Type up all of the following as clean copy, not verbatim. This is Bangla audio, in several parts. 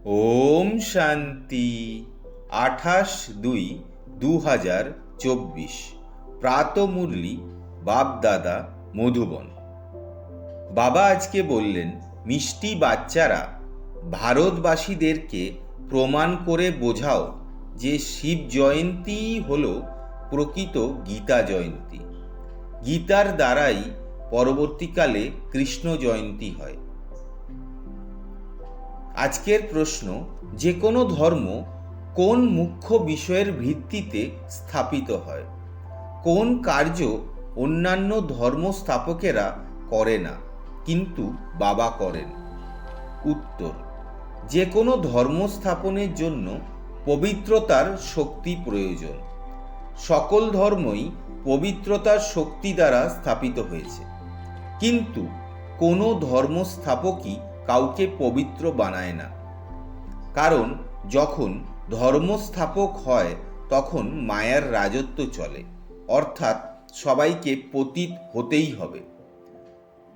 ওম শান্তি। 28/2/2024 প্রাতঃমুরলি বাপ-দাদা মধুবন। বাবা আজকে বললেন, মিষ্টি বাচ্চারা, ভারতবাসীদেরকে প্রমাণ করে বোঝাও যে শিব জয়ন্তীই হল প্রকৃত গীতা জয়ন্তী। গীতার দ্বারাই পরবর্তীকালে কৃষ্ণ জয়ন্তী হয়। আজকের প্রশ্ন, যে কোনো ধর্ম কোন মুখ্য বিষয়ের ভিত্তিতে স্থাপিত হয়? কোন কার্য অন্যান্য ধর্ম স্থাপকেরা করে না কিন্তু বাবা করেন? উত্তর, যে কোনো ধর্ম স্থাপনের জন্য পবিত্রতার শক্তি প্রয়োজন। সকল ধর্মই পবিত্রতার শক্তি দ্বারা স্থাপিত হয়েছে, কিন্তু কোনো ধর্ম স্থাপকই কাউকে পবিত্র বানায় না। কারণ যখন ধর্ম স্থাপক হয় তখন মায়ার রাজত্ব চলে, অর্থাৎ সবাইকে পতিত হতেই হবে।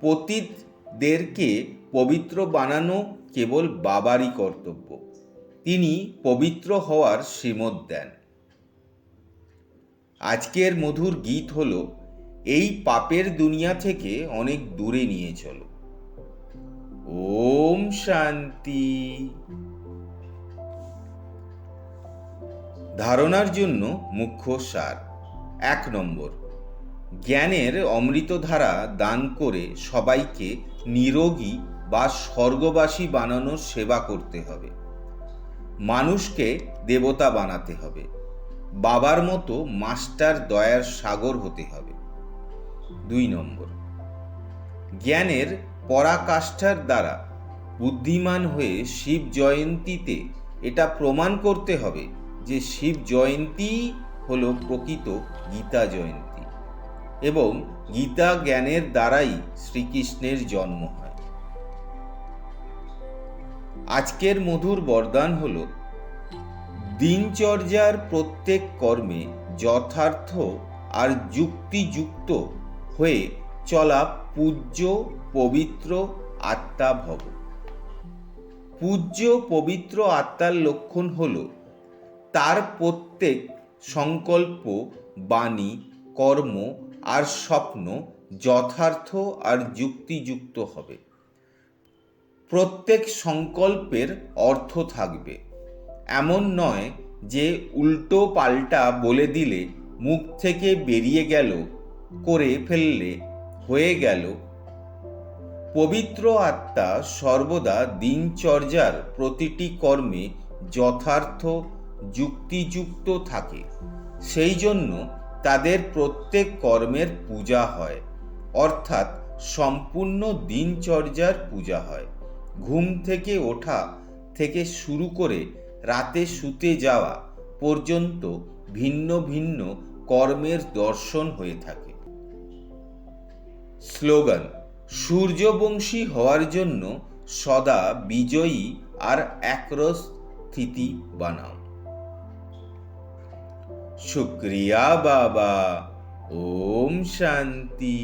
পতিতদেরকে পবিত্র বানানো কেবল বাবারই কর্তব্য। তিনি পবিত্র হওয়ার শ্রীমত দেন। আজকের মধুর গীত হল, এই পাপের দুনিয়া থেকে অনেক দূরে নিয়ে চলো। ওম শান্তি। ধারণার জন্য মুখ্য সার। 1 নম্বর, জ্ঞানের অমৃতধারা দান করে সবাইকে নিরোগী বা স্বর্গবাসী বানানোর সেবা করতে হবে। মানুষকে দেবতা বানাতে হবে। বাবার মতো মাস্টার দয়ার সাগর হতে হবে। 2 নম্বর, জ্ঞানের পরাকাষ্ঠার দ্বারা বুদ্ধিমান হয়ে শিব জয়ন্তীতে এটা প্রমাণ করতে হবে যে শিব জয়ন্তী হল প্রকৃত গীতা জয়ন্তী এবং গীতা জ্ঞানের দ্বারাই শ্রীকৃষ্ণের জন্ম হয়। আজকের মধুর বরদান হল, দিনচর্যার প্রত্যেক কর্মে যথার্থ আর যুক্তিযুক্ত হয়ে চলা পূজ্য পবিত্র আত্মা ভব। পূজ্য পবিত্র আত্মার লক্ষণ হল তার প্রত্যেক সংকল্প, বাণী, কর্ম আর স্বপ্ন যথার্থ আর যুক্তিযুক্ত হবে। প্রত্যেক সংকল্পের অর্থ থাকবে। এমন নয় যে উল্টো পাল্টা বলে দিলে, মুখ থেকে বেরিয়ে গেল, করে ফেললে হয়ে গেল। পবিত্র আত্মা সর্বদা দিনচর্যার প্রতিটি কর্মে যথার্থ যুক্তিযুক্ত থাকে। সেই জন্য তাদের প্রত্যেক কর্মের পূজা হয়, অর্থাৎ সম্পূর্ণ দিনচর্যার পূজা হয়। ঘুম থেকে ওঠা থেকে শুরু করে রাতে শুতে যাওয়া পর্যন্ত ভিন্ন ভিন্ন কর্মের দর্শন হয়ে থাকে। স্লোগান, সূর্যবংশী হওয়ার জন্য সদা বিজয়ী আর একরস স্থিতি বানাও। শুক্রিয়া বাবা। ওম শান্তি।